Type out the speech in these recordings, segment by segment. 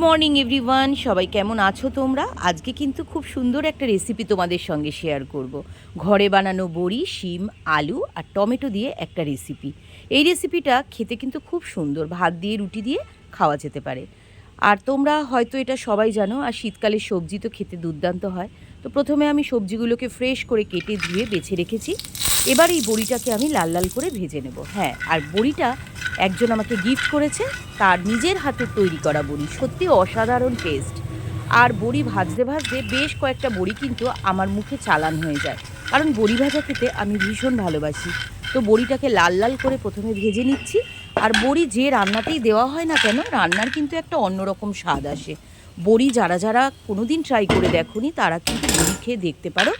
Morning everyone, সবাই কেমন আছো তোমরা? আজকে কিন্তু খুব সুন্দর একটা রেসিপি তোমাদের সঙ্গে শেয়ার করব। ঘরে বানানো বড়ি, শিম, আলু আর টমেটো দিয়ে একটা রেসিপি। এই রেসিপিটা খেতে কিন্তু খুব সুন্দর, ভাত দিয়ে রুটি দিয়ে খাওয়া যেতে পারে। আর তোমরা হয়তো এটা সবাই জানো, আর শীতকালের সবজি তো খেতে দুর্দান্ত হয়। তো প্রথমে আমি সবজিগুলোকে ফ্রেশ করে কেটে ধুয়ে বেছে রেখেছি। এবার এই বড়িটাকে আমি লাল লাল করে ভেজে নেব। হ্যাঁ, আর বড়িটা একজন আমাকে গিফট করেছে, তার নিজের হাতে তৈরি করা বড়ি, সত্যি অসাধারণ টেস্ট। আর বড়ি ভাজতে ভাজতে বেশ কয়েকটা বড়ি কিন্তু আমার মুখে চালান হয়ে যায়, কারণ বড়ি ভাজা খেতে আমি ভীষণ ভালোবাসি। তো বড়িটাকে লাল লাল করে প্রথমে ভেজে নিচ্ছি। আর বড়ি যে রান্নাতেই দেওয়া হয় না কেন, রান্নার কিন্তু একটা অন্যরকম স্বাদ আসে। বড়ি যারা যারা কোনোদিন ট্রাই করে দেখোনি, তারা কিন্তু বড়ি খেয়ে দেখতে পারো,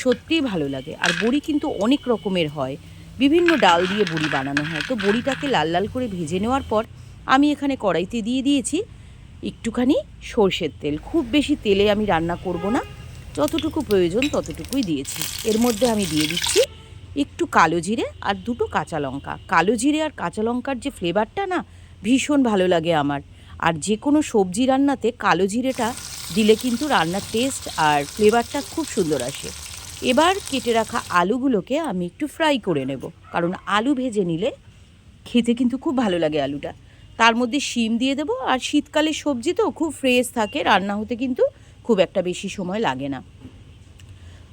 সত্যিই ভালো লাগে। আর বড়ি কিন্তু অনেক রকমের হয়, বিভিন্ন ডাল দিয়ে বড়ি বানানো হয়। তো বড়িটাকে লাল লাল করে ভেজে নেওয়ার পর আমি এখানে কড়াইতে দিয়ে দিয়েছি একটুখানি সর্ষের তেল। খুব বেশি তেলে আমি রান্না করব না, যতটুকু প্রয়োজন ততটুকুই দিয়েছি। এর মধ্যে আমি দিয়ে দিচ্ছি একটু কালো জিরে আর দুটো কাঁচা লঙ্কা। কালো জিরে আর কাঁচা লঙ্কার যে ফ্লেভারটা না, ভীষণ ভালো লাগে আমার। আর যে কোনো সবজি রান্নাতে কালো জিরেটা দিলে কিন্তু রান্নার টেস্ট আর ফ্লেভারটা খুব সুন্দর আসে। এবার কেটে রাখা আলুগুলোকে আমি একটু ফ্রাই করে নেব, কারণ আলু ভেজে নিলে খেতে কিন্তু খুব ভালো লাগে আলুটা। তার মধ্যে শিম দিয়ে দেবো। আর শীতকালের সবজি তো খুব ফ্রেশ থাকে, রান্না হতে কিন্তু খুব একটা বেশি সময় লাগে না।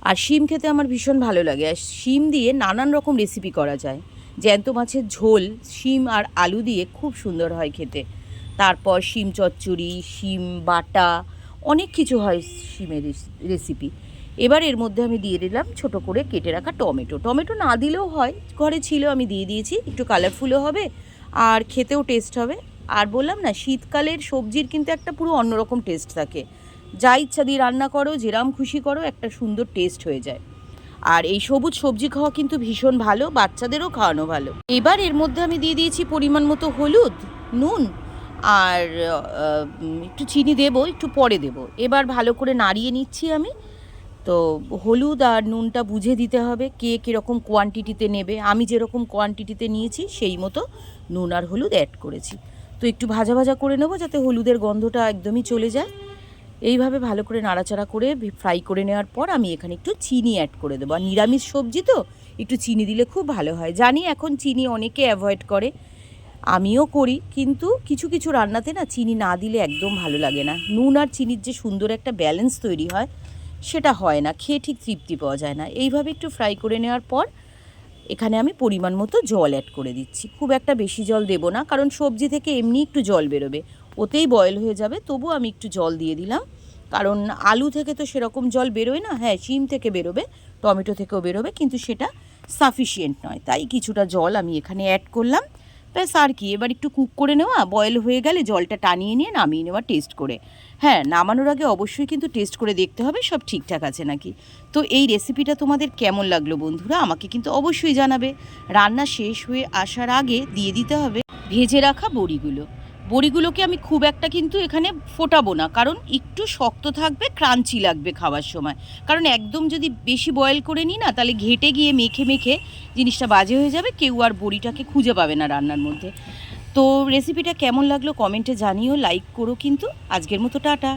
আর শিম খেতে আমার ভীষণ ভালো লাগে। আর শিম দিয়ে নানান রকম রেসিপি করা যায়। জ্যান্ত মাছের ঝোল শিম আর আলু দিয়ে খুব সুন্দর হয় খেতে। তারপর শিম চচ্চড়ি, শিম বাটা, অনেক কিছু হয় শিমের রেসিপি। এবার এর মধ্যে আমি দিয়ে দিলাম ছোট করে কেটে রাখা টমেটো। টমেটো না দিলেও হয়, ঘরে ছিল আমি দিয়ে দিয়েছি, একটু কালারফুলও হবে আর খেতেও টেস্ট হবে। আর বললাম না, শীতকালের সবজির কিন্তু একটা পুরো অন্যরকম টেস্ট থাকে। যা ইচ্ছা দিয়ে রান্না করো, যেরাম খুশি করো, একটা সুন্দর টেস্ট হয়ে যায়। আর এই সবুজ সবজি খাওয়া কিন্তু ভীষণ ভালো, বাচ্চাদেরও খাওয়ানো ভালো। এবার এর মধ্যে আমি দিয়ে দিয়েছি পরিমাণ মতো হলুদ, নুন আর একটু চিনি দেবো, একটু পরে দেবো। এবার ভালো করে নাড়িয়ে নিচ্ছি আমি। তো হলুদ আর নুনটা বুঝে দিতে হবে, কে কীরকম কোয়ান্টিটিতে নেবে। আমি যেরকম কোয়ান্টিটিতে নিয়েছি সেই মতো নুন আর হলুদ অ্যাড করেছি। তো একটু ভাজা ভাজা করে নেবো, যাতে হলুদের গন্ধটা একদমই চলে যায়। এইভাবে ভালো করে নাড়াচাড়া করে ফ্রাই করে নেওয়ার পর আমি এখানে একটু চিনি অ্যাড করে দেবো। আর নিরামিষ সবজি তো একটু চিনি দিলে খুব ভালো হয়। জানি এখন চিনি অনেকে অ্যাভয়েড করে, আমিও করি, কিন্তু কিছু কিছু রান্নাতে না চিনি না দিলে একদম ভালো লাগে না। নুন আর চিনির যে সুন্দর একটা ব্যালেন্স তৈরি হয়, সেটা হয় না, খেয়ে ঠিক তৃপ্তি পাওয়া যায় না। এইভাবে একটু ফ্রাই করে নেওয়ার পর এখানে আমি পরিমাণ মতো জল অ্যাড করে দিচ্ছি। খুব একটা বেশি জল দেবো না, কারণ সবজি থেকে এমনি একটু জল বেরোবে, ওতেই বয়েল হয়ে যাবে। তবু আমি একটু জল দিয়ে দিলাম, কারণ আলু থেকে তো সেরকম জল বেরোয় না। হ্যাঁ, শিম থেকে বেরোবে, টমেটো থেকেও বেরোবে, কিন্তু সেটা সাফিসিয়েন্ট নয়, তাই কিছুটা জল আমি এখানে অ্যাড করলাম। ব্যাস, আর কি, এবার একটু কুক করে নেওয়া, বয়েল হয়ে গেলে জলটা টানিয়ে নিয়ে নামিয়ে নেওয়া টেস্ট করে। হ্যাঁ, নামানোর আগে অবশ্যই কিন্তু টেস্ট করে দেখতে হবে সব ঠিকঠাক আছে নাকি। তো এই রেসিপিটা তোমাদের কেমন লাগলো বন্ধুরা, আমাকে কিন্তু অবশ্যই জানাবে। রান্না শেষ হয়ে আসার আগে দিয়ে দিতে হবে ভেজে রাখা বড়িগুলো। বড়িগুলোকে আমি খুব একটা কিন্তু এখানে ফোটাবো না, কারণ একটু শক্ত থাকবে, ক্রাঞ্চি লাগবে খাওয়ার সময়। কারণ একদম যদি বেশি বয়েল করে নিই না, তাহলে ঘেটে গিয়ে মেখে মেখে জিনিসটা বাজে হয়ে যাবে, কেউ আর বড়িটাকে খুঁজে পাবে না রান্নার মধ্যে। তো রেসিপিটা কেমন লাগলো কমেন্টে জানিও, লাইক করো কিন্তু। আজকের মতো টাটা।